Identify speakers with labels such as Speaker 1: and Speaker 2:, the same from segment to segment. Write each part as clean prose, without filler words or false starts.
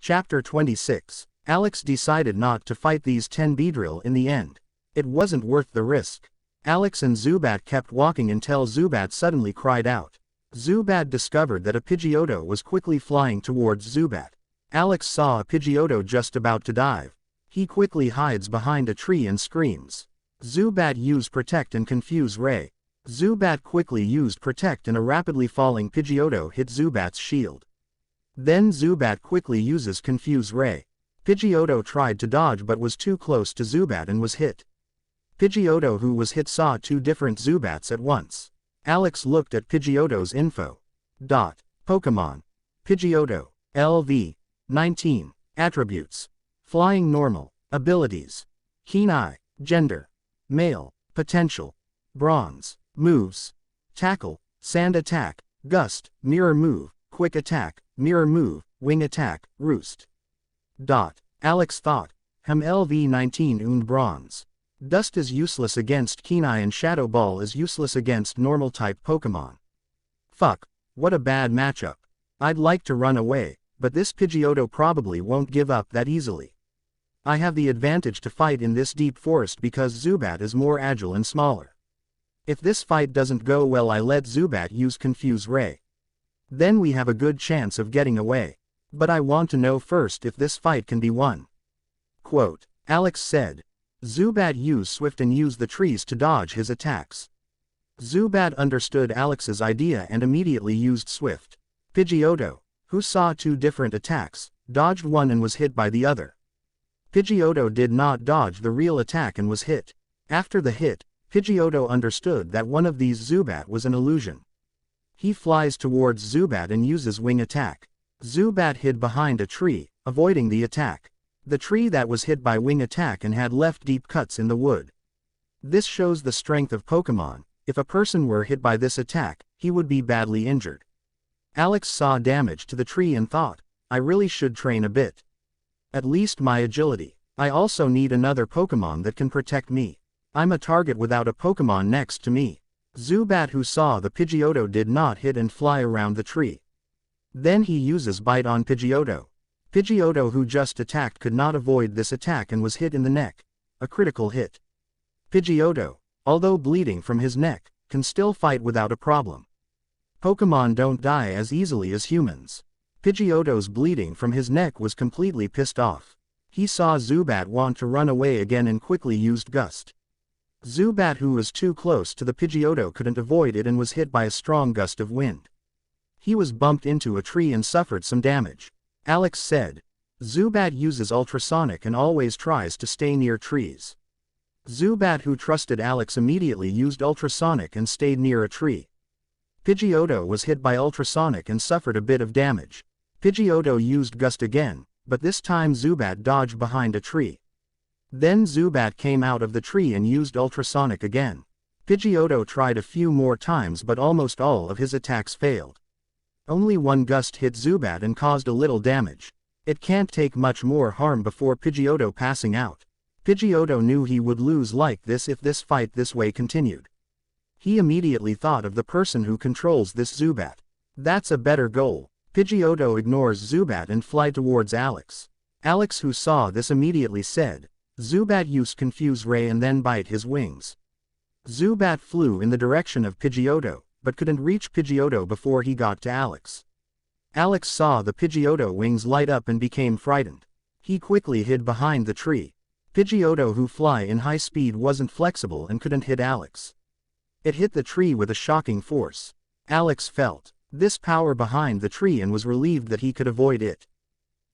Speaker 1: Chapter 26. Alex decided not to fight these 10 Beedrill in the end. It wasn't worth the risk. Alex and Zubat kept walking until Zubat suddenly cried out. Zubat discovered that a Pidgeotto was quickly flying towards Zubat. Alex saw a Pidgeotto just about to dive. He quickly hides behind a tree and screams. Zubat used Protect and Confuse Ray. Zubat quickly used Protect and a rapidly falling Pidgeotto hit Zubat's shield. Then Zubat quickly uses Confuse Ray. Pidgeotto tried to dodge but was too close to Zubat and was hit. Pidgeotto who was hit saw two different Zubats at once. Alex looked at Pidgeotto's info. Pokemon. Pidgeotto. LV. 19. Attributes. Flying normal. Abilities. Keen Eye. Gender. Male. Potential. Bronze. Moves. Tackle. Sand Attack. Gust. Mirror Move. Quick Attack. Mirror Move. Wing Attack. Roost. Alex thought. LV-19 und Bronze. Dust is useless against Keen Eye and Shadow Ball is useless against normal-type Pokemon. Fuck, what a bad matchup. I'd like to run away, but this Pidgeotto probably won't give up that easily. I have the advantage to fight in this deep forest because Zubat is more agile and smaller. If this fight doesn't go well, I let Zubat use Confuse Ray. Then we have a good chance of getting away. But I want to know first if this fight can be won. Quote, Alex said. Zubat used Swift and used the trees to dodge his attacks. Zubat understood Alex's idea and immediately used Swift. Pidgeotto, who saw two different attacks, dodged one and was hit by the other. Pidgeotto did not dodge the real attack and was hit. After the hit, Pidgeotto understood that one of these Zubat was an illusion. He flies towards Zubat and uses Wing Attack. Zubat hid behind a tree, avoiding the attack. The tree that was hit by Wing Attack and had left deep cuts in the wood. This shows the strength of Pokemon. If a person were hit by this attack, he would be badly injured. Alex saw damage to the tree and thought, I really should train a bit. At least my agility. I also need another Pokemon that can protect me. I'm a target without a Pokemon next to me. Zubat who saw the Pidgeotto did not hit and fly around the tree. Then he uses Bite on Pidgeotto. Pidgeotto who just attacked could not avoid this attack and was hit in the neck. A critical hit. Pidgeotto, although bleeding from his neck, can still fight without a problem. Pokemon don't die as easily as humans. Pidgeotto's bleeding from his neck was completely pissed off. He saw Zubat want to run away again and quickly used Gust. Zubat who was too close to the Pidgeotto couldn't avoid it and was hit by a strong gust of wind. He was bumped into a tree and suffered some damage. Alex said. Zubat uses ultrasonic and always tries to stay near trees. Zubat who trusted Alex immediately used ultrasonic and stayed near a tree. Pidgeotto was hit by ultrasonic and suffered a bit of damage. Pidgeotto used Gust again, but this time Zubat dodged behind a tree. Then Zubat came out of the tree and used ultrasonic again. Pidgeotto tried a few more times but almost all of his attacks failed. Only one Gust hit Zubat and caused a little damage. It can't take much more harm before Pidgeotto passing out. Pidgeotto knew he would lose like this if this fight this way continued. He immediately thought of the person who controls this Zubat. That's a better goal. Pidgeotto ignores Zubat and fly towards Alex. Alex who saw this immediately said, Zubat used Confuse Ray and then bite his wings. Zubat flew in the direction of Pidgeotto, but couldn't reach Pidgeotto before he got to Alex. Alex saw the Pidgeotto wings light up and became frightened. He quickly hid behind the tree. Pidgeotto who fly in high speed wasn't flexible and couldn't hit Alex. It hit the tree with a shocking force. Alex felt this power behind the tree and was relieved that he could avoid it.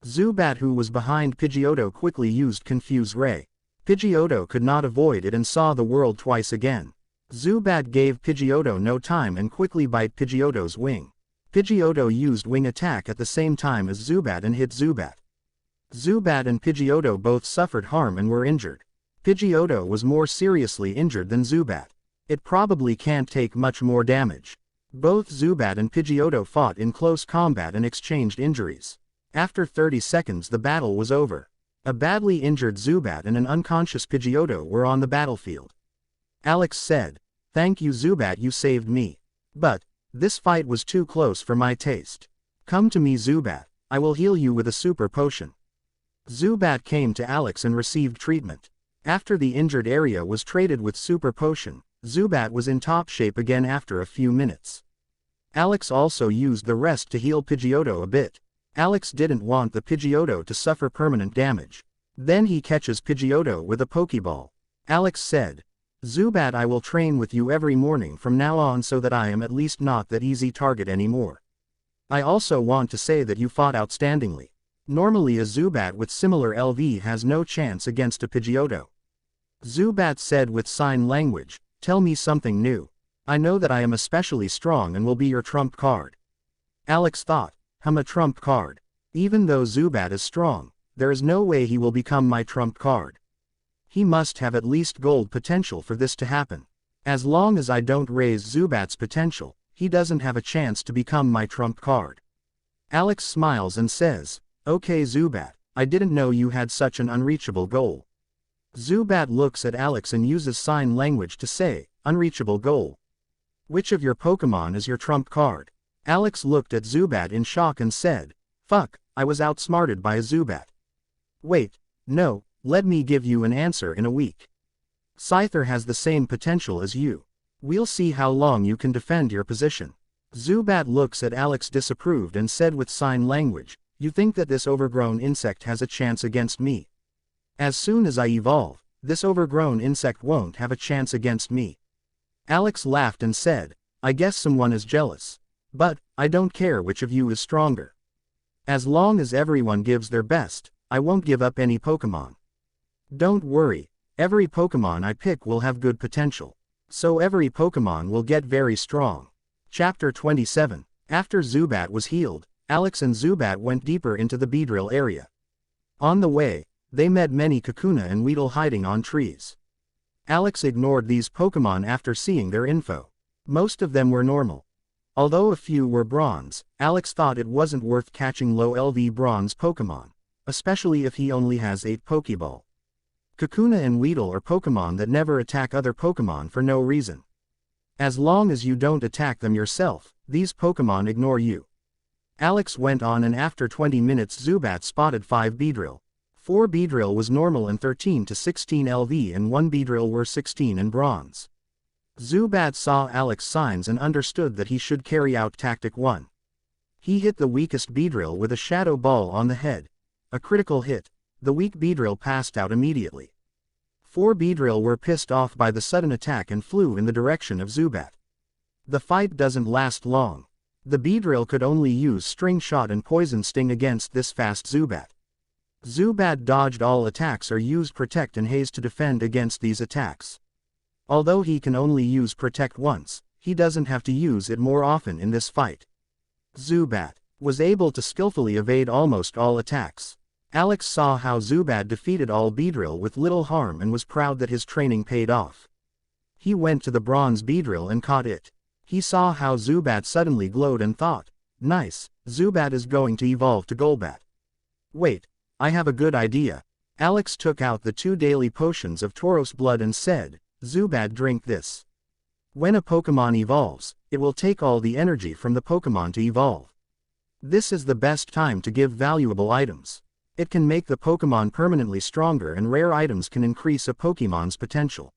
Speaker 1: Zubat who was behind Pidgeotto quickly used Confuse Ray. Pidgeotto could not avoid it and saw the world twice again. Zubat gave Pidgeotto no time and quickly bite Pidgeotto's wing. Pidgeotto used Wing Attack at the same time as Zubat and hit Zubat. Zubat and Pidgeotto both suffered harm and were injured. Pidgeotto was more seriously injured than Zubat. It probably can't take much more damage. Both Zubat and Pidgeotto fought in close combat and exchanged injuries. After 30 seconds the battle was over. A badly injured Zubat and an unconscious Pidgeotto were on the battlefield. Alex said, Thank you Zubat, you saved me. But, this fight was too close for my taste. Come to me Zubat, I will heal you with a super potion. Zubat came to Alex and received treatment. After the injured area was treated with super potion, Zubat was in top shape again after a few minutes. Alex also used the rest to heal Pidgeotto a bit. Alex didn't want the Pidgeotto to suffer permanent damage. Then he catches Pidgeotto with a Pokeball. Alex said, Zubat, I will train with you every morning from now on so that I am at least not that easy target anymore. I also want to say that you fought outstandingly. Normally a Zubat with similar LV has no chance against a Pidgeotto. Zubat said with sign language, tell me something new. I know that I am especially strong and will be your trump card. Alex thought, I'm a trump card. Even though Zubat is strong, there is no way he will become my trump card. He must have at least gold potential for this to happen. As long as I don't raise Zubat's potential, he doesn't have a chance to become my trump card. Alex smiles and says, okay Zubat, I didn't know you had such an unreachable goal. Zubat looks at Alex and uses sign language to say, unreachable goal. Which of your Pokemon is your trump card? Alex looked at Zubat in shock and said, fuck, I was outsmarted by a Zubat. Wait, no, let me give you an answer in a week. Scyther has the same potential as you. We'll see how long you can defend your position. Zubat looks at Alex disapproved and said with sign language, you think that this overgrown insect has a chance against me? As soon as I evolve, this overgrown insect won't have a chance against me. Alex laughed and said, I guess someone is jealous. But, I don't care which of you is stronger. As long as everyone gives their best, I won't give up any Pokemon. Don't worry, every Pokemon I pick will have good potential. So every Pokemon will get very strong. Chapter 27. After Zubat was healed, Alex and Zubat went deeper into the Beedrill area. On the way, they met many Kakuna and Weedle hiding on trees. Alex ignored these Pokemon after seeing their info. Most of them were normal. Although a few were bronze, Alex thought it wasn't worth catching low LV bronze Pokemon, especially if he only has 8 Pokeball. Kakuna and Weedle are Pokemon that never attack other Pokemon for no reason. As long as you don't attack them yourself, these Pokemon ignore you. Alex went on and after 20 minutes Zubat spotted 5 Beedrill. 4 Beedrill was normal and 13 to 16 LV and 1 Beedrill were 16 and bronze. Zubat saw Alex's signs and understood that he should carry out Tactic 1. He hit the weakest Beedrill with a Shadow Ball on the head. A critical hit. The weak Beedrill passed out immediately. 4 Beedrill were pissed off by the sudden attack and flew in the direction of Zubat. The fight doesn't last long. The Beedrill could only use String Shot and Poison Sting against this fast Zubat. Zubat dodged all attacks or used Protect and Haze to defend against these attacks. Although he can only use Protect once, he doesn't have to use it more often in this fight. Zubat was able to skillfully evade almost all attacks. Alex saw how Zubat defeated all Beedrill with little harm and was proud that his training paid off. He went to the bronze Beedrill and caught it. He saw how Zubat suddenly glowed and thought, nice, Zubat is going to evolve to Golbat. Wait, I have a good idea. Alex took out the 2 daily potions of Tauros blood and said, Zubat, drink this. When a Pokemon evolves, it will take all the energy from the Pokemon to evolve. This is the best time to give valuable items. It can make the Pokemon permanently stronger and rare items can increase a Pokemon's potential.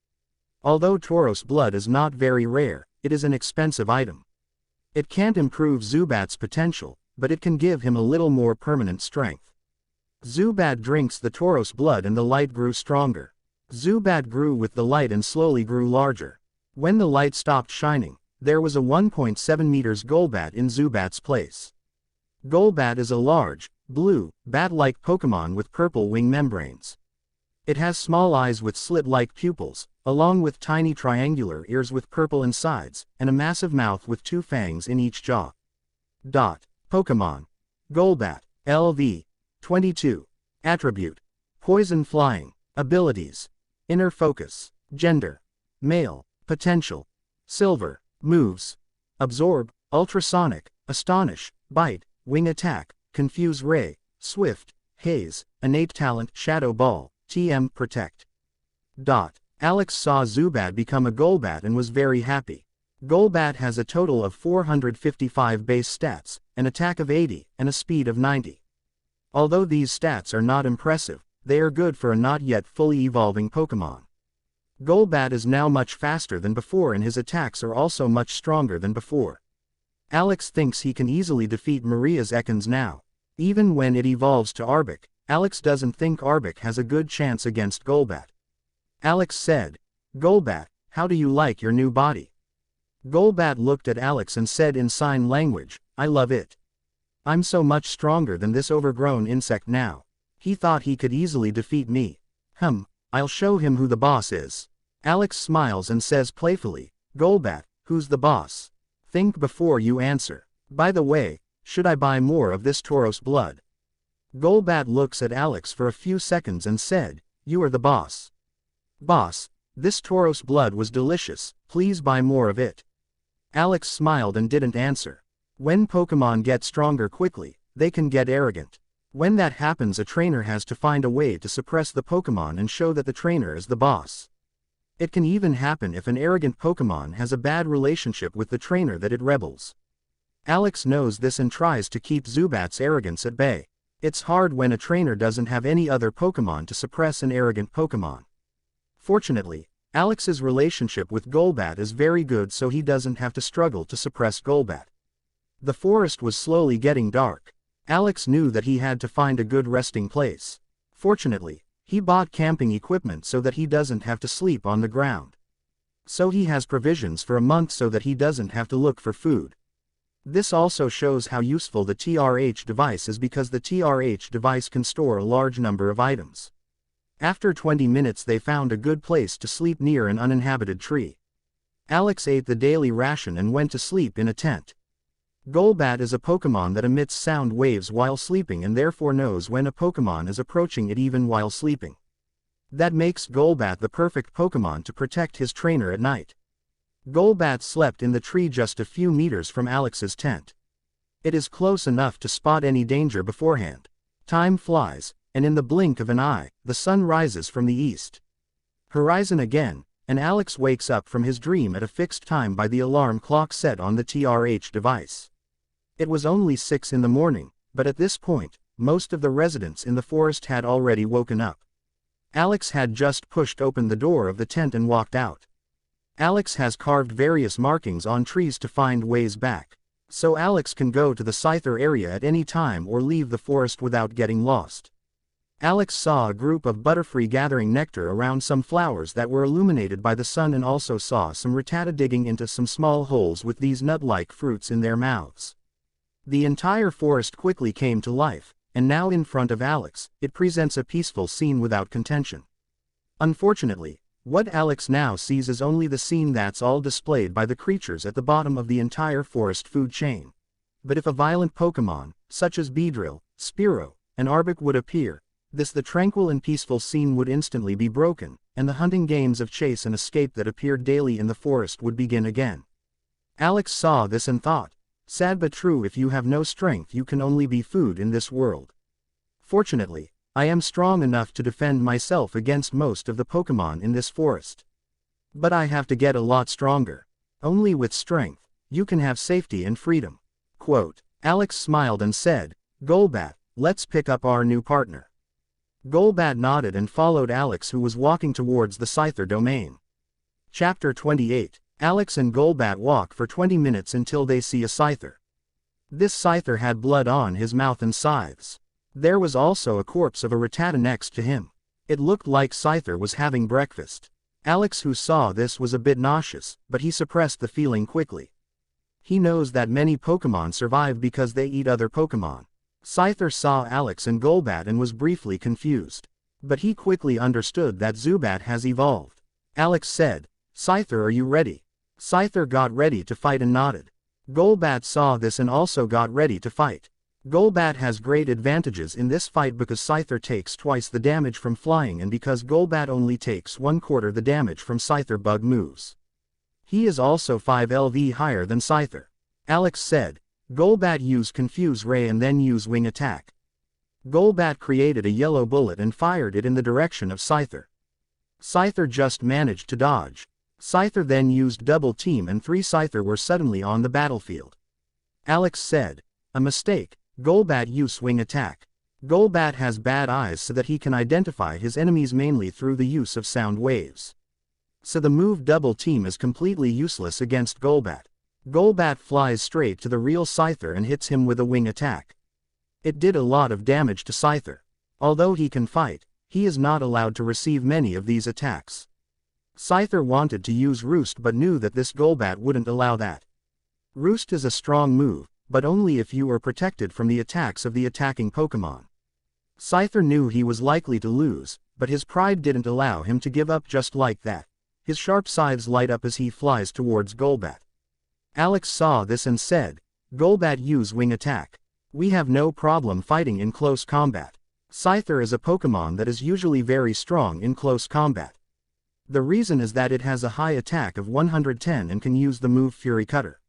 Speaker 1: Although Tauros blood is not very rare, it is an expensive item. It can't improve Zubat's potential, but it can give him a little more permanent strength. Zubat drinks the Tauros blood and the light grew stronger. Zubat grew with the light and slowly grew larger. When the light stopped shining, there was a 1.7 meters Golbat in Zubat's place. Golbat is a large, blue, bat-like Pokemon with purple wing membranes. It has small eyes with slit-like pupils, along with tiny triangular ears with purple insides, and a massive mouth with 2 fangs in each jaw. Pokemon. Golbat. LV. 22. Attribute. Poison Flying. Abilities. Inner Focus. Gender. Male. Potential. Silver. Moves. Absorb, Ultrasonic, Astonish, Bite, Wing Attack, Confuse Ray, Swift, Haze, Innate Talent, Shadow Ball, TM Protect. Alex saw Zubat become a Golbat and was very happy. Golbat has a total of 455 base stats, an attack of 80, and a speed of 90. Although these stats are not impressive, they are good for a not yet fully evolving Pokemon. Golbat is now much faster than before and his attacks are also much stronger than before. Alex thinks he can easily defeat Maria's Ekans now. Even when it evolves to Arbok, Alex doesn't think Arbok has a good chance against Golbat. Alex said, "Golbat, how do you like your new body?" Golbat looked at Alex and said in sign language, "I love it. I'm so much stronger than this overgrown insect now. He thought he could easily defeat me. I'll show him who the boss is." Alex smiles and says playfully, "Golbat, who's the boss? Think before you answer. By the way, should I buy more of this Tauros blood?" Golbat looks at Alex for a few seconds and said, "You are the boss." "Boss, this Tauros blood was delicious, please buy more of it." Alex smiled and didn't answer. When Pokemon get stronger quickly, they can get arrogant. When that happens, a trainer has to find a way to suppress the Pokemon and show that the trainer is the boss. It can even happen if an arrogant Pokemon has a bad relationship with the trainer that it rebels. Alex knows this and tries to keep Zubat's arrogance at bay. It's hard when a trainer doesn't have any other Pokemon to suppress an arrogant Pokemon. Fortunately, Alex's relationship with Golbat is very good, so he doesn't have to struggle to suppress Golbat. The forest was slowly getting dark. Alex knew that he had to find a good resting place. Fortunately, he bought camping equipment so that he doesn't have to sleep on the ground. So he has provisions for a month so that he doesn't have to look for food. This also shows how useful the TRH device is because the TRH device can store a large number of items. After 20 minutes they found a good place to sleep near an uninhabited tree. Alex ate the daily ration and went to sleep in a tent. Golbat is a Pokemon that emits sound waves while sleeping and therefore knows when a Pokemon is approaching it even while sleeping. That makes Golbat the perfect Pokemon to protect his trainer at night. Golbat slept in the tree just a few meters from Alex's tent. It is close enough to spot any danger beforehand. Time flies, and in the blink of an eye, the sun rises from the east horizon again, and Alex wakes up from his dream at a fixed time by the alarm clock set on the TRH device. It was only 6 in the morning, but at this point, most of the residents in the forest had already woken up. Alex had just pushed open the door of the tent and walked out. Alex has carved various markings on trees to find ways back, so Alex can go to the Scyther area at any time or leave the forest without getting lost. Alex saw a group of Butterfree gathering nectar around some flowers that were illuminated by the sun and also saw some Rattata digging into some small holes with these nut-like fruits in their mouths. The entire forest quickly came to life, and now in front of Alex, it presents a peaceful scene without contention. Unfortunately, what Alex now sees is only the scene that's all displayed by the creatures at the bottom of the entire forest food chain. But if a violent Pokemon, such as Beedrill, Spearow, and Arbok would appear, the tranquil and peaceful scene would instantly be broken, and the hunting games of chase and escape that appeared daily in the forest would begin again. Alex saw this and thought, "Sad but true, if you have no strength you can only be food in this world. Fortunately, I am strong enough to defend myself against most of the Pokemon in this forest. But I have to get a lot stronger. Only with strength, you can have safety and freedom." Quote. Alex smiled and said, "Golbat, let's pick up our new partner." Golbat nodded and followed Alex, who was walking towards the Scyther domain. Chapter 28. Alex and Golbat walk for 20 minutes until they see a Scyther. This Scyther had blood on his mouth and scythes. There was also a corpse of a Rattata next to him. It looked like Scyther was having breakfast. Alex, who saw this, was a bit nauseous, but he suppressed the feeling quickly. He knows that many Pokemon survive because they eat other Pokemon. Scyther saw Alex and Golbat and was briefly confused. But he quickly understood that Zubat has evolved. Alex said, "Scyther, are you ready?" Scyther got ready to fight and nodded. Golbat saw this and also got ready to fight. Golbat has great advantages in this fight because Scyther takes twice the damage from flying and because Golbat only takes 1/4 the damage from Scyther bug moves. He is also 5 LV higher than Scyther. Alex said, "Golbat, use Confuse Ray and then use Wing Attack." Golbat created a yellow bullet and fired it in the direction of Scyther. Scyther just managed to dodge. Scyther then used Double Team and 3 Scyther were suddenly on the battlefield. Alex said, "A mistake, Golbat, use Wing Attack." Golbat has bad eyes so that he can identify his enemies mainly through the use of sound waves. So the move Double Team is completely useless against Golbat. Golbat flies straight to the real Scyther and hits him with a wing attack. It did a lot of damage to Scyther. Although he can fight, he is not allowed to receive many of these attacks. Scyther wanted to use Roost but knew that this Golbat wouldn't allow that. Roost is a strong move, but only if you are protected from the attacks of the attacking Pokémon. Scyther knew he was likely to lose, but his pride didn't allow him to give up just like that. His sharp scythes light up as he flies towards Golbat. Alex saw this and said, "Golbat, use wing attack. We have no problem fighting in close combat." Scyther is a Pokémon that is usually very strong in close combat. The reason is that it has a high attack of 110 and can use the move Fury Cutter.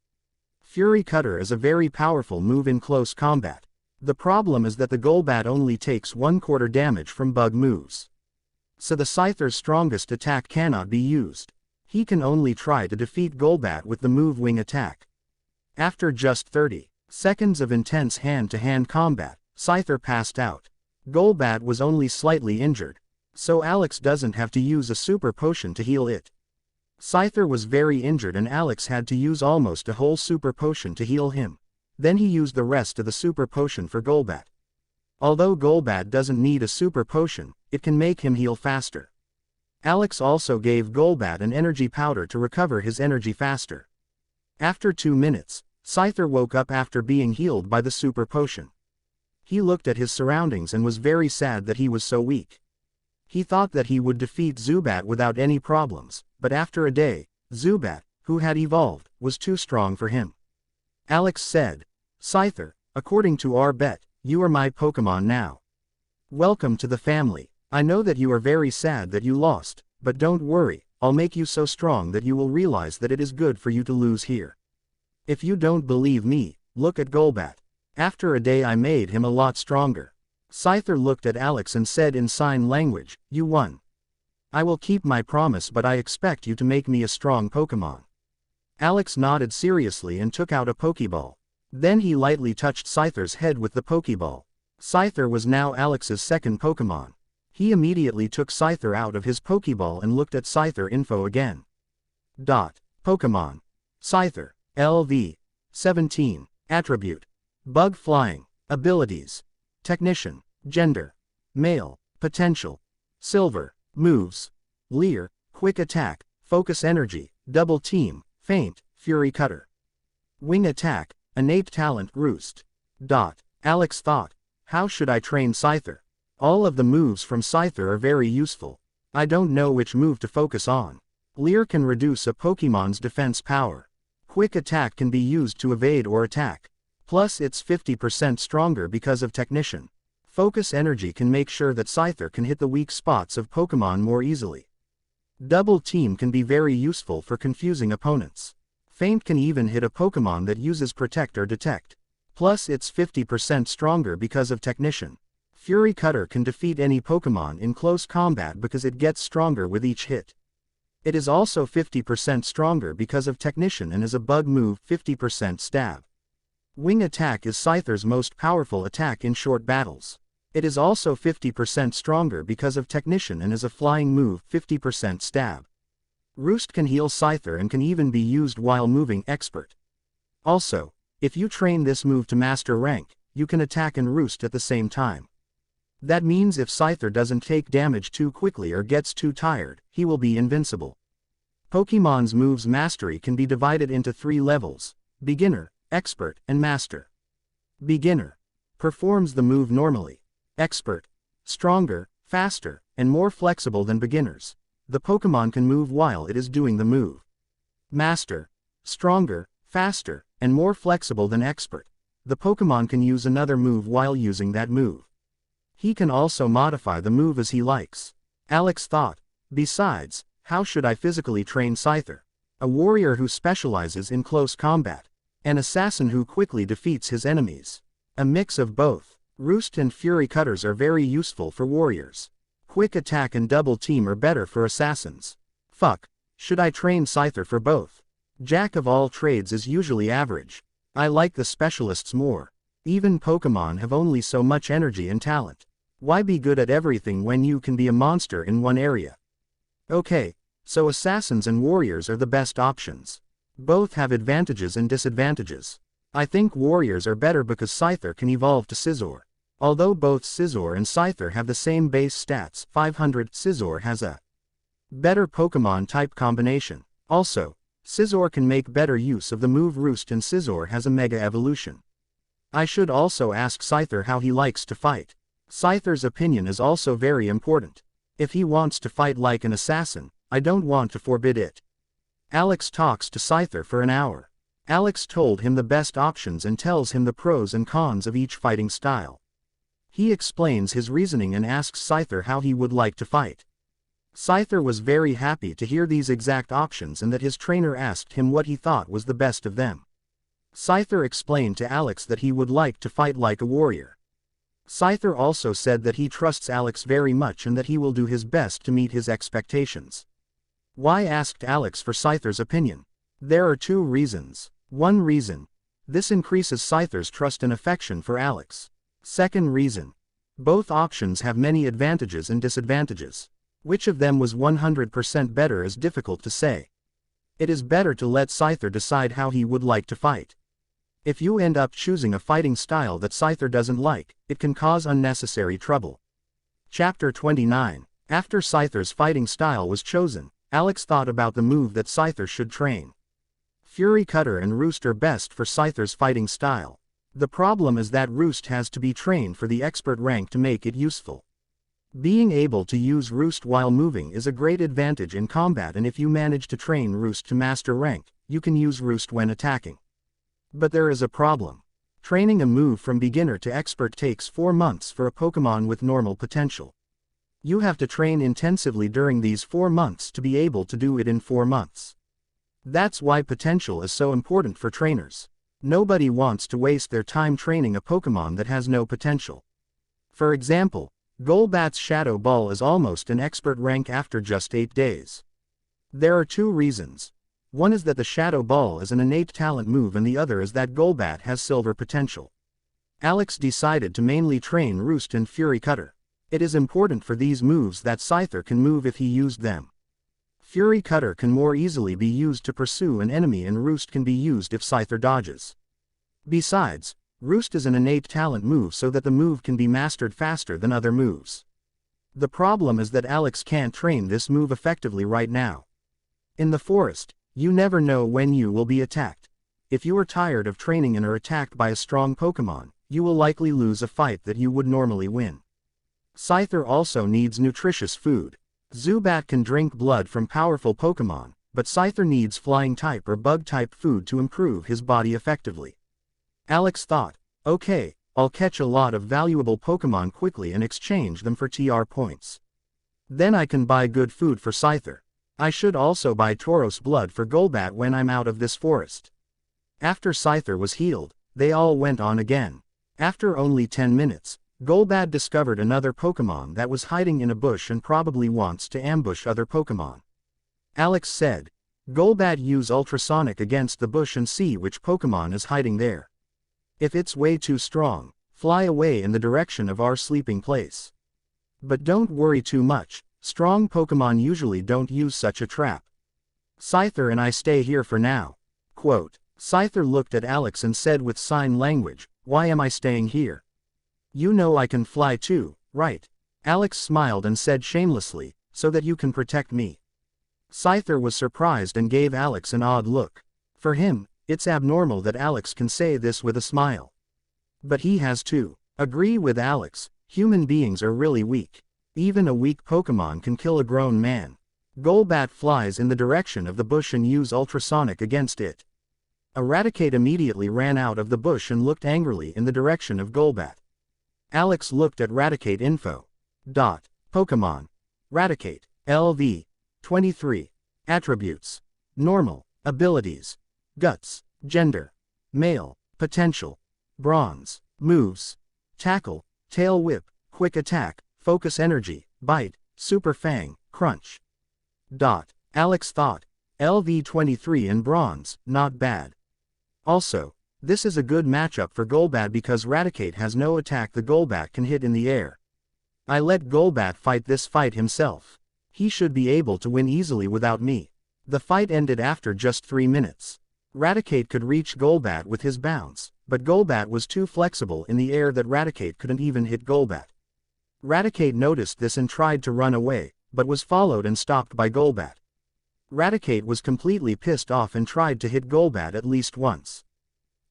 Speaker 1: Fury Cutter is a very powerful move in close combat. The problem is that the Golbat only takes 1/4 damage from bug moves. So the Scyther's strongest attack cannot be used. He can only try to defeat Golbat with the move Wing Attack. After just 30 seconds of intense hand-to-hand combat, Scyther passed out. Golbat was only slightly injured, so Alex doesn't have to use a super potion to heal it. Scyther was very injured and Alex had to use almost a whole super potion to heal him. Then he used the rest of the super potion for Golbat. Although Golbat doesn't need a super potion, it can make him heal faster. Alex also gave Golbat an energy powder to recover his energy faster. After 2 minutes, Scyther woke up after being healed by the super potion. He looked at his surroundings and was very sad that he was so weak. He thought that he would defeat Zubat without any problems, but after a day, Zubat, who had evolved, was too strong for him. Alex said, "Scyther, according to our bet, you are my Pokémon now. Welcome to the family. I know that you are very sad that you lost, but don't worry, I'll make you so strong that you will realize that it is good for you to lose here. If you don't believe me, look at Golbat. After a day I made him a lot stronger." Scyther looked at Alex and said in sign language, "You won. I will keep my promise, but I expect you to make me a strong Pokémon." Alex nodded seriously and took out a Pokeball. Then he lightly touched Scyther's head with the Pokeball. Scyther was now Alex's second Pokémon. He immediately took Scyther out of his Pokeball and looked at Scyther info again. Pokémon. Scyther, LV. 17. Attribute. Bug Flying. Abilities. Technician. Gender. Male. Potential. Silver. Moves. Leer. Quick Attack. Focus Energy. Double Team. Feint. Fury Cutter. Wing Attack. Innate Talent. Roost. Alex thought, how should I train Scyther? All of the moves from Scyther are very useful. I don't know which move to focus on. Leer can reduce a Pokémon's defense power. Quick Attack can be used to evade or attack. Plus it's 50% stronger because of Technician. Focus Energy can make sure that Scyther can hit the weak spots of Pokémon more easily. Double Team can be very useful for confusing opponents. Feint can even hit a Pokémon that uses Protect or Detect. Plus it's 50% stronger because of Technician. Fury Cutter can defeat any Pokémon in close combat because it gets stronger with each hit. It is also 50% stronger because of Technician and is a bug move 50% stab. Wing Attack is Scyther's most powerful attack in short battles. It is also 50% stronger because of Technician and is a flying move 50% stab. Roost can heal Scyther and can even be used while moving Expert. Also, if you train this move to master rank, you can attack and Roost at the same time. That means if Scyther doesn't take damage too quickly or gets too tired, he will be invincible. Pokémon's moves mastery can be divided into 3 levels: Beginner, Expert, and Master. Beginner performs the move normally. Expert, stronger, faster, and more flexible than beginners. The Pokémon can move while it is doing the move. Master, stronger, faster, and more flexible than Expert. The Pokémon can use another move while using that move. He can also modify the move as he likes. Alex thought, besides, how should I physically train Scyther? A warrior who specializes in close combat. An assassin who quickly defeats his enemies. A mix of both. Roost and Fury Cutters are very useful for warriors. Quick Attack and Double Team are better for assassins. Should I train Scyther for both? Jack of all trades is usually average. I like the specialists more. Even Pokemon have only so much energy and talent. Why be good at everything when you can be a monster in one area? Okay, so assassins and warriors are the best options. Both have advantages and disadvantages. I think warriors are better because Scyther can evolve to Scizor. Although both Scizor and Scyther have the same base stats, 500, Scizor has a better Pokemon type combination. Also, Scizor can make better use of the move Roost and Scizor has a Mega Evolution. I should also ask Scyther how he likes to fight. Scyther's opinion is also very important. If he wants to fight like an assassin, I don't want to forbid it. Alex talks to Scyther for an hour. Alex told him the best options and tells him the pros and cons of each fighting style. He explains his reasoning and asks Scyther how he would like to fight. Scyther was very happy to hear these exact options and that his trainer asked him what he thought was the best of them. Scyther explained to Alex that he would like to fight like a warrior. Scyther also said that he trusts Alex very much and that he will do his best to meet his expectations. Why asked Alex for Scyther's opinion? There are two reasons. One reason. This increases Scyther's trust and affection for Alex. Second reason. Both options have many advantages and disadvantages. Which of them was 100% better is difficult to say. It is better to let Scyther decide how he would like to fight. If you end up choosing a fighting style that Scyther doesn't like, it can cause unnecessary trouble. Chapter 29. After Scyther's fighting style was chosen, Alex thought about the move that Scyther should train. Fury Cutter and Roost are best for Scyther's fighting style. The problem is that Roost has to be trained for the expert rank to make it useful. Being able to use Roost while moving is a great advantage in combat, and if you manage to train Roost to master rank, you can use Roost when attacking. But there is a problem. Training a move from beginner to expert takes 4 months for a Pokemon with normal potential. You have to train intensively during these 4 months to be able to do it in 4 months. That's why potential is so important for trainers. Nobody wants to waste their time training a Pokemon that has no potential. For example, Golbat's Shadow Ball is almost an expert rank after just 8 days. There are 2 reasons. One is that the Shadow Ball is an innate talent move and the other is that Golbat has silver potential. Alex decided to mainly train Roost and Fury Cutter. It is important for these moves that Scyther can move if he used them. Fury Cutter can more easily be used to pursue an enemy and Roost can be used if Scyther dodges. Besides, Roost is an innate talent move so that the move can be mastered faster than other moves. The problem is that Alex can't train this move effectively right now. In the forest, you never know when you will be attacked. If you are tired of training and are attacked by a strong Pokemon, you will likely lose a fight that you would normally win. Scyther also needs nutritious food. Zubat can drink blood from powerful Pokemon, but Scyther needs flying-type or bug-type food to improve his body effectively. Alex thought, okay, I'll catch a lot of valuable Pokemon quickly and exchange them for TR points. Then I can buy good food for Scyther. I should also buy Tauros blood for Golbat when I'm out of this forest. After Scyther was healed, they all went on again. After only 10 minutes, Golbat discovered another Pokemon that was hiding in a bush and probably wants to ambush other Pokemon. Alex said, Golbat, use ultrasonic against the bush and see which Pokemon is hiding there. If it's way too strong, fly away in the direction of our sleeping place. But don't worry too much, strong Pokemon usually don't use such a trap. Scyther and I stay here for now. Quote, Scyther looked at Alex and said with sign language, why am I staying here? You know I can fly too, right? Alex smiled and said shamelessly, so that you can protect me. Scyther was surprised and gave Alex an odd look. For him, it's abnormal that Alex can say this with a smile. But he has to agree with Alex, human beings are really weak. Even a weak Pokemon can kill a grown man. Golbat flies in the direction of the bush and use ultrasonic against it. Eradicate immediately ran out of the bush and looked angrily in the direction of Golbat. Alex looked at Raticate info. Pokemon. Raticate. LV. 23. Attributes. Normal. Abilities. Guts. Gender. Male. Potential. Bronze. Moves. Tackle. Tail Whip. Quick Attack. Focus Energy. Bite. Super Fang. Crunch. Alex thought. LV 23 in bronze, not bad. Also, This is a good matchup for Golbat because Raticate has no attack the Golbat can hit in the air. I let Golbat fight this fight himself. He should be able to win easily without me. The fight ended after just 3 minutes. Raticate could reach Golbat with his bounce, but Golbat was too flexible in the air that Raticate couldn't even hit Golbat. Raticate noticed this and tried to run away, but was followed and stopped by Golbat. Raticate was completely pissed off and tried to hit Golbat at least once.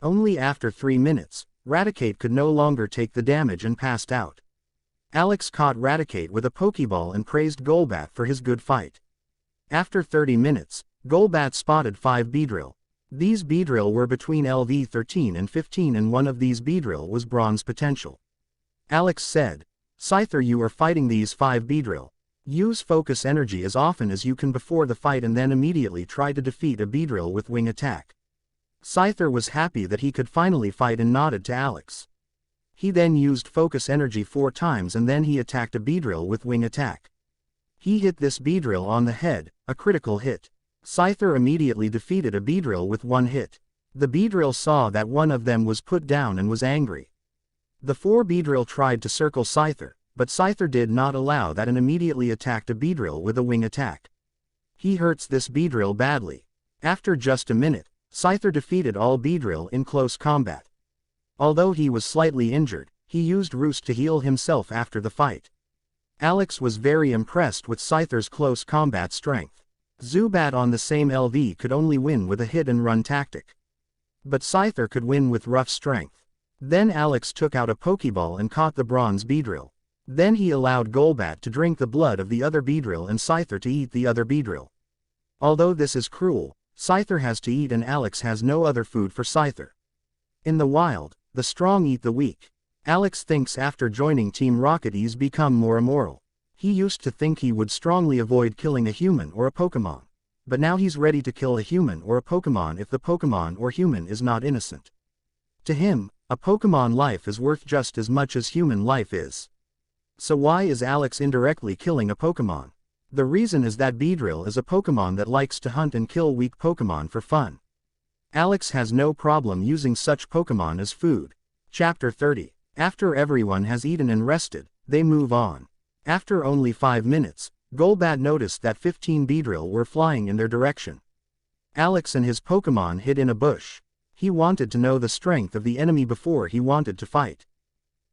Speaker 1: Only after 3 minutes, Raticate could no longer take the damage and passed out. Alex caught Raticate with a Pokeball and praised Golbat for his good fight. After 30 minutes, Golbat spotted 5 Beedrill. These Beedrill were between LV 13 and 15 and one of these Beedrill was Bronze Potential. Alex said, "Scyther, you are fighting these 5 Beedrill. Use Focus Energy as often as you can before the fight and then immediately try to defeat a Beedrill with Wing Attack." Scyther was happy that he could finally fight and nodded to Alex. He then used Focus Energy 4 times and then he attacked a Beedrill with Wing Attack. He hit this Beedrill on the head, a critical hit. Scyther immediately defeated a Beedrill with 1 hit. The Beedrill saw that one of them was put down and was angry. The 4 Beedrill tried to circle Scyther, but Scyther did not allow that and immediately attacked a Beedrill with a Wing Attack. He hurts this Beedrill badly. After just a minute, Scyther defeated all Beedrill in close combat. Although he was slightly injured, he used Roost to heal himself after the fight. Alex was very impressed with Scyther's close combat strength. Zubat on the same LV could only win with a hit and run tactic. But Scyther could win with rough strength. Then Alex took out a Pokeball and caught the bronze Beedrill. Then he allowed Golbat to drink the blood of the other Beedrill and Scyther to eat the other Beedrill. Although this is cruel, Scyther has to eat and Alex has no other food for Scyther. In the wild, the strong eat the weak. Alex thinks after joining Team Rocket he's become more immoral. He used to think he would strongly avoid killing a human or a Pokemon. But now he's ready to kill a human or a Pokemon if the Pokemon or human is not innocent. To him, a Pokemon life is worth just as much as human life is. So why is Alex indirectly killing a Pokemon? The reason is that Beedrill is a Pokemon that likes to hunt and kill weak Pokemon for fun. Alex has no problem using such Pokemon as food. Chapter 30. After everyone has eaten and rested, they move on. After only 5 minutes, Golbat noticed that 15 Beedrill were flying in their direction. Alex and his Pokemon hid in a bush. He wanted to know the strength of the enemy before he wanted to fight.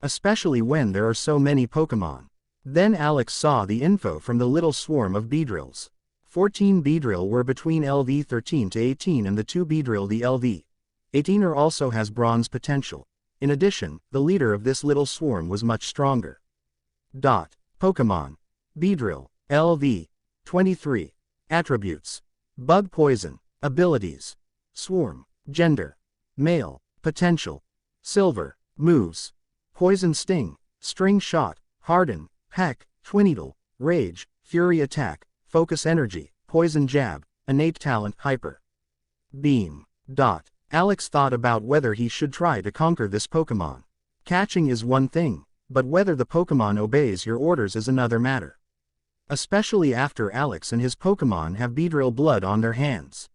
Speaker 1: Especially when there are so many Pokemon. Then Alex saw the info from the little swarm of Beedrills. 14 Beedrill were between LV 13 to 18 and the 2 Beedrill the LV 18er also has bronze potential. In addition, the leader of this little swarm was much stronger. Pokemon. Beedrill. LV 23. Attributes. Bug Poison. Abilities. Swarm. Gender. Male. Potential. Silver. Moves. Poison Sting. String Shot. Harden. Peck. Twinneedle. Rage. Fury Attack. Focus Energy. Poison Jab. Innate Talent. Hyper Beam. Alex thought about whether he should try to conquer this Pokemon. Catching is one thing, but whether the Pokemon obeys your orders is another matter. Especially after Alex and his Pokemon have Beedrill blood on their hands.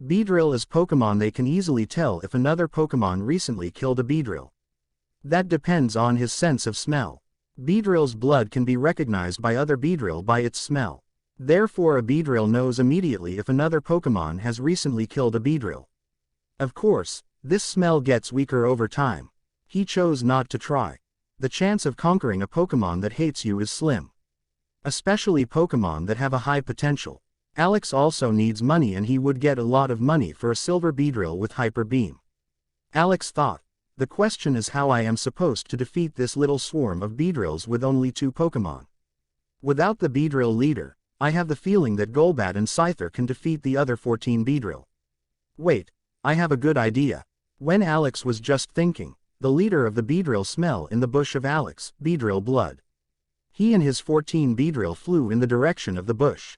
Speaker 1: Beedrill is Pokemon they can easily tell if another Pokemon recently killed a Beedrill. That depends on his sense of smell. Beedrill's blood can be recognized by other Beedrill by its smell. Therefore a Beedrill knows immediately if another Pokemon has recently killed a Beedrill. Of course, this smell gets weaker over time. He chose not to try. The chance of conquering a Pokemon that hates you is slim. Especially Pokemon that have a high potential. Alex also needs money and he would get a lot of money for a silver Beedrill with Hyper Beam. Alex thought, the question is how I am supposed to defeat this little swarm of Beedrills with only 2 Pokemon. Without the Beedrill leader, I have the feeling that Golbat and Scyther can defeat the other 14 Beedrill. Wait, I have a good idea. When Alex was just thinking, the leader of the Beedrill smell in the bush of Alex, Beedrill blood. He and his 14 Beedrill flew in the direction of the bush.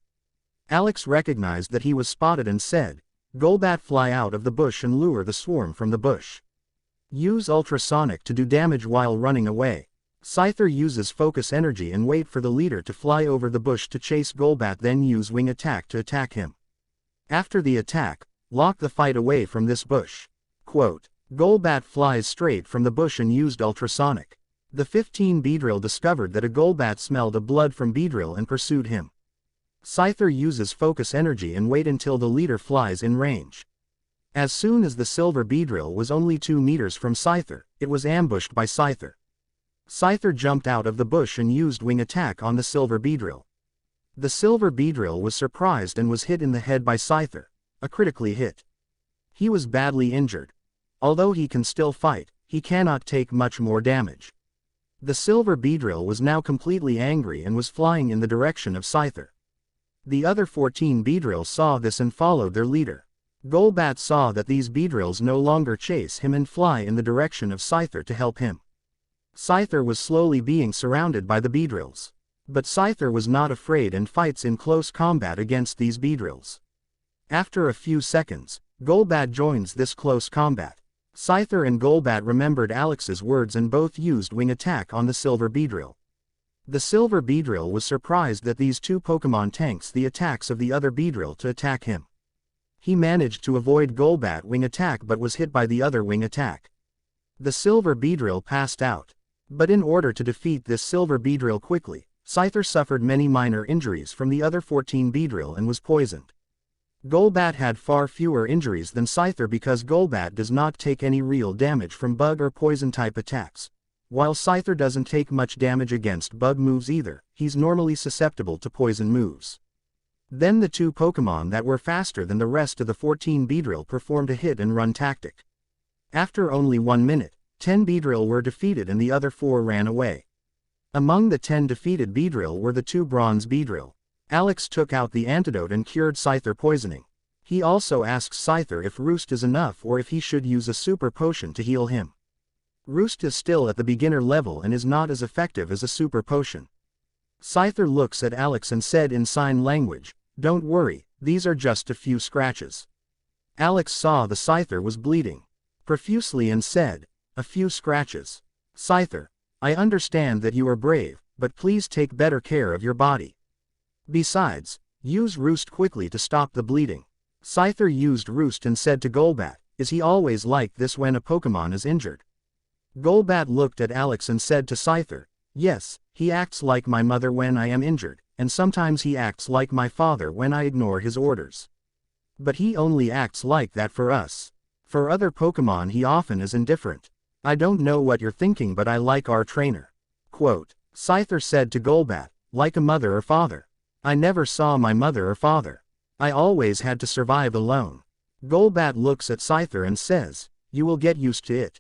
Speaker 1: Alex recognized that he was spotted and said, Golbat, fly out of the bush and lure the swarm from the bush. Use ultrasonic to do damage while running away. Scyther uses focus energy and wait for the leader to fly over the bush to chase Golbat, then use wing attack to attack him. After the attack, lock the fight away from this bush. Quote, Golbat flies straight from the bush and used ultrasonic. The 15 Beedrill discovered that a Golbat smelled a blood from Beedrill and pursued him. Scyther uses focus energy and wait until the leader flies in range. As soon as the silver Beedrill was only 2 meters from Scyther, it was ambushed by Scyther. Scyther jumped out of the bush and used wing attack on the silver Beedrill. The silver Beedrill was surprised and was hit in the head by Scyther, a critically hit. He was badly injured. Although he can still fight, he cannot take much more damage. The silver Beedrill was now completely angry and was flying in the direction of Scyther. The other 14 Beedrills saw this and followed their leader. Golbat saw that these Beedrills no longer chase him and fly in the direction of Scyther to help him. Scyther was slowly being surrounded by the Beedrills. But Scyther was not afraid and fights in close combat against these Beedrills. After a few seconds, Golbat joins this close combat. Scyther and Golbat remembered Alex's words and both used wing attack on the silver Beedrill. The silver Beedrill was surprised that these two Pokemon tanks the attacks of the other Beedrill to attack him. He managed to avoid Golbat wing attack but was hit by the other wing attack. The silver Beedrill passed out. But in order to defeat this silver Beedrill quickly, Scyther suffered many minor injuries from the other 14 Beedrill and was poisoned. Golbat had far fewer injuries than Scyther because Golbat does not take any real damage from bug or poison type attacks. While Scyther doesn't take much damage against bug moves either, he's normally susceptible to poison moves. Then the two Pokemon that were faster than the rest of the 14 Beedrill performed a hit and run tactic. After only 1 minute, 10 Beedrill were defeated and the other 4 ran away. Among the 10 defeated Beedrill were the 2 bronze Beedrill. Alex took out the antidote and cured Scyther poisoning. He also asks Scyther if Roost is enough or if he should use a super potion to heal him. Roost is still at the beginner level and is not as effective as a super potion. Scyther looks at Alex and said in sign language, "Don't worry, these are just a few scratches." Alex saw the Scyther was bleeding profusely and said, "A few scratches. Scyther, I understand that you are brave, but please take better care of your body. Besides, use Roost quickly to stop the bleeding." Scyther used Roost and said to Golbat, "Is he always like this when a Pokemon is injured?" Golbat looked at Alex and said to Scyther, "Yes, he acts like my mother when I am injured, and sometimes he acts like my father when I ignore his orders. But he only acts like that for us. For other Pokemon he often is indifferent. I don't know what you're thinking but I like our trainer." Quote, Scyther said to Golbat, "Like a mother or father. I never saw my mother or father. I always had to survive alone." Golbat looks at Scyther and says, "You will get used to it.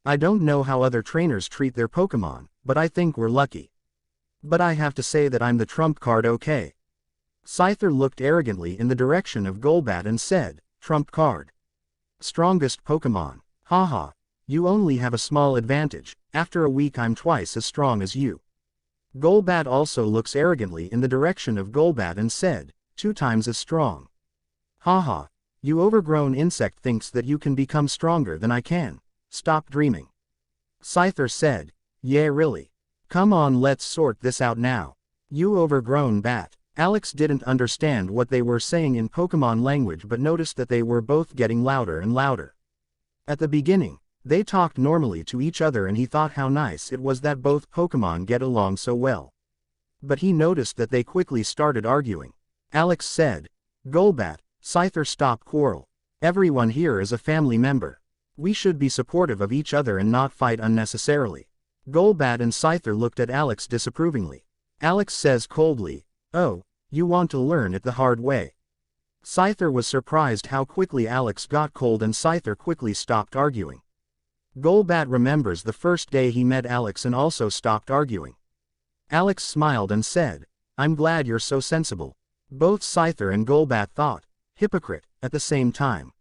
Speaker 1: I don't know how other trainers treat their Pokemon, but I think we're lucky. But I have to say that I'm the trump card, okay?" Scyther looked arrogantly in the direction of Golbat and said, "Trump card? Strongest Pokemon? Haha, you only have a small advantage. After a week I'm twice as strong as you." Golbat also looks arrogantly in the direction of Golbat and said, "2 times as strong. Haha, you overgrown insect thinks that you can become stronger than I can. Stop dreaming." Scyther said, "Yeah really. Come on, let's sort this out now. You overgrown bat." Alex didn't understand what they were saying in Pokemon language but noticed that they were both getting louder and louder. At the beginning, they talked normally to each other and he thought how nice it was that both Pokemon get along so well. But he noticed that they quickly started arguing. Alex said, "Golbat, Scyther, stop quarrel. Everyone here is a family member. We should be supportive of each other and not fight unnecessarily." Golbat and Scyther looked at Alex disapprovingly. Alex says coldly, "Oh, you want to learn it the hard way." Scyther was surprised how quickly Alex got cold and Scyther quickly stopped arguing. Golbat remembers the first day he met Alex and also stopped arguing. Alex smiled and said, "I'm glad you're so sensible." Both Scyther and Golbat thought, "Hypocrite," at the same time.